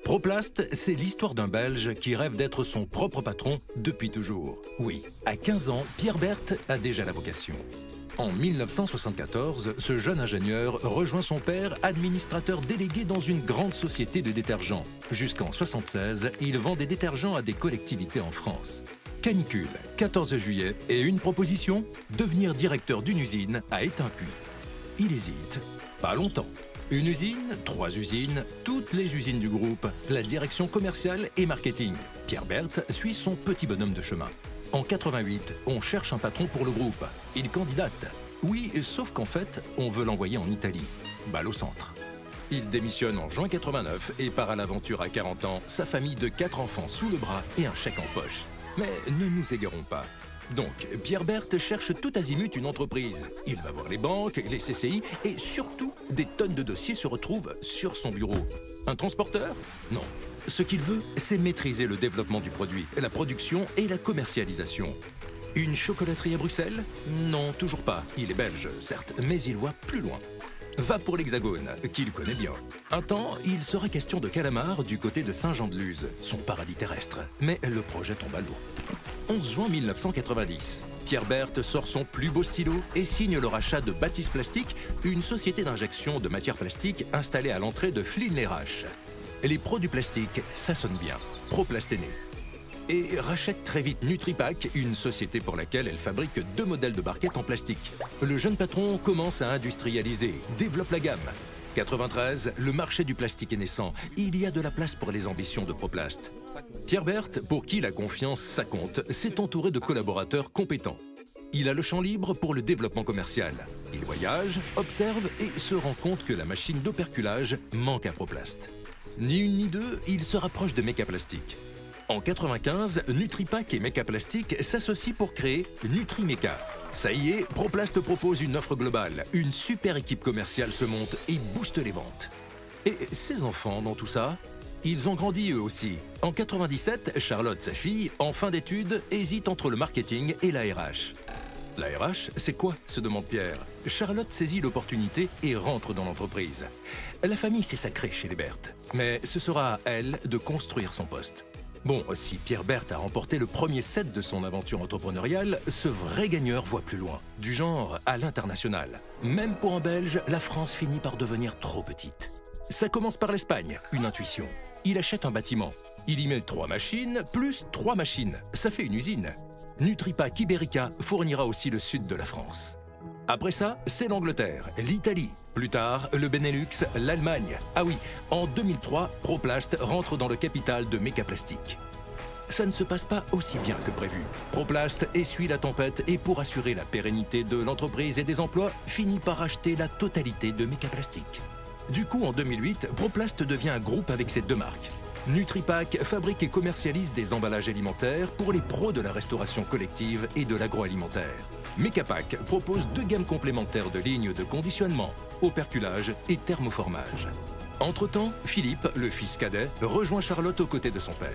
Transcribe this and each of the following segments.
Proplast, c'est l'histoire d'un Belge qui rêve d'être son propre patron depuis toujours. Oui, à 15 ans, Pierre Berthe a déjà la vocation. En 1974, ce jeune ingénieur rejoint son père, administrateur délégué dans une grande société de détergents. Jusqu'en 1976, il vend des détergents à des collectivités en France. Canicule, 14 juillet, et une proposition, devenir directeur d'une usine à Étain-Puy. Il hésite, pas longtemps. Une usine, 3 usines, toutes les usines du groupe, la direction commerciale et marketing. Pierre Berthe suit son petit bonhomme de chemin. En 88, on cherche un patron pour le groupe. Il candidate. Oui, sauf qu'en fait, on veut l'envoyer en Italie. Balle au centre. Il démissionne en juin 89 et part à l'aventure à 40 ans, sa famille de 4 enfants sous le bras et un chèque en poche. Mais ne nous égarons pas. Donc, Pierre Berthe cherche tout azimut une entreprise. Il va voir les banques, les CCI et surtout, des tonnes de dossiers se retrouvent sur son bureau. Un transporteur? Non. Ce qu'il veut, c'est maîtriser le développement du produit, la production et la commercialisation. Une chocolaterie à Bruxelles? Non, toujours pas. Il est belge, certes, mais il voit plus loin. Va pour l'Hexagone, qu'il connaît bien. Un temps, il sera question de calamar du côté de Saint-Jean-de-Luz, son paradis terrestre. Mais le projet tombe à l'eau. 11 juin 1990, Pierre Berthe sort son plus beau stylo et signe le rachat de Baptiste Plastique, une société d'injection de matières plastiques installée à l'entrée de Flins-les-Raches. Les pros du plastique, ça sonne bien. Proplast est né. Et rachète très vite Nutripac, une société pour laquelle elle fabrique 2 modèles de barquettes en plastique. Le jeune patron commence à industrialiser, développe la gamme. 93, le marché du plastique est naissant. Il y a de la place pour les ambitions de Proplast. Pierre Berthe, pour qui la confiance ça compte, s'est entouré de collaborateurs compétents. Il a le champ libre pour le développement commercial. Il voyage, observe et se rend compte que la machine d'operculage manque à Proplast. Ni une ni deux, il se rapproche de Mecaplastique. En 95, Nutripac et Mecaplastique s'associent pour créer Nutrimeca. Ça y est, Proplast propose une offre globale. Une super équipe commerciale se monte et booste les ventes. Et ses enfants dans tout ça? Ils ont grandi eux aussi. En 97, Charlotte, sa fille, en fin d'études, hésite entre le marketing et la RH. La RH, c'est quoi? Se demande Pierre. Charlotte saisit l'opportunité et rentre dans l'entreprise. La famille s'est sacrée chez les Berthe, mais ce sera à elle de construire son poste. Bon, si Pierre Berthe a remporté le premier set de son aventure entrepreneuriale, ce vrai gagneur voit plus loin, du genre à l'international. Même pour un Belge, la France finit par devenir trop petite. Ça commence par l'Espagne, une intuition. Il achète un bâtiment. Il y met 3 machines, plus 3 machines. Ça fait une usine. Nutripac Ibérica fournira aussi le sud de la France. Après ça, c'est l'Angleterre, l'Italie. Plus tard, le Benelux, l'Allemagne. Ah oui, en 2003, Proplast rentre dans le capital de Mecaplastique. Ça ne se passe pas aussi bien que prévu. Proplast essuie la tempête et pour assurer la pérennité de l'entreprise et des emplois, finit par acheter la totalité de Mecaplastique. Du coup, en 2008, Proplast devient un groupe avec ses 2 marques. Nutripac fabrique et commercialise des emballages alimentaires pour les pros de la restauration collective et de l'agroalimentaire. Mecapac propose 2 gammes complémentaires de lignes de conditionnement, operculage et thermoformage. Entre-temps, Philippe, le fils cadet, rejoint Charlotte aux côtés de son père.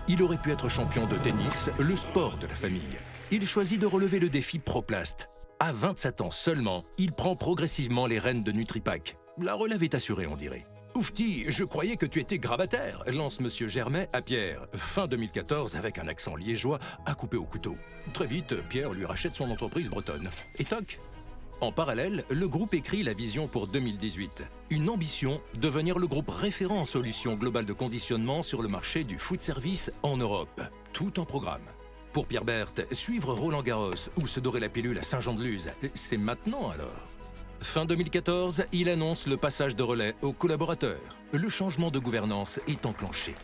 Il aurait pu être champion de tennis, le sport de la famille. Il choisit de relever le défi Proplast. À 27 ans seulement, il prend progressivement les rênes de Nutripac. La relève est assurée, on dirait. Oufti, je croyais que tu étais grabataire, lance Monsieur Germain à Pierre, fin 2014 avec un accent liégeois à couper au couteau. Très vite, Pierre lui rachète son entreprise bretonne. Et toc. En parallèle, le groupe écrit la vision pour 2018. Une ambition, devenir le groupe référent en solutions globales de conditionnement sur le marché du food service en Europe. Tout en programme. Pour Pierre Berthe, suivre Roland-Garros ou se dorer la pilule à Saint-Jean-de-Luz, c'est maintenant alors. Fin 2014, il annonce le passage de relais aux collaborateurs. Le changement de gouvernance est enclenché.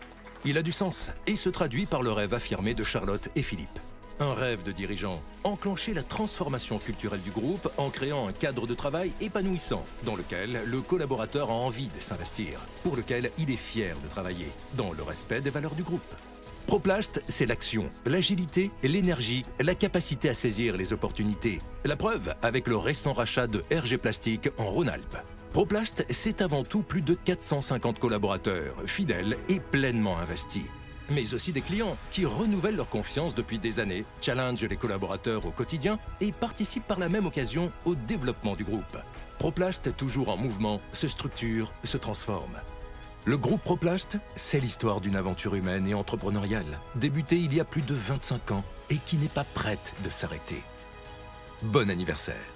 Il a du sens et se traduit par le rêve affirmé de Charlotte et Philippe. Un rêve de dirigeant, enclencher la transformation culturelle du groupe en créant un cadre de travail épanouissant dans lequel le collaborateur a envie de s'investir, pour lequel il est fier de travailler, dans le respect des valeurs du groupe. Proplast, c'est l'action, l'agilité, l'énergie, la capacité à saisir les opportunités. La preuve avec le récent rachat de RG Plastique en Rhône-Alpes. Proplast, c'est avant tout plus de 450 collaborateurs, fidèles et pleinement investis. Mais aussi des clients qui renouvellent leur confiance depuis des années, challengent les collaborateurs au quotidien et participent par la même occasion au développement du groupe. Proplast, toujours en mouvement, se structure, se transforme. Le groupe Proplast, c'est l'histoire d'une aventure humaine et entrepreneuriale, débutée il y a plus de 25 ans et qui n'est pas prête de s'arrêter. Bon anniversaire!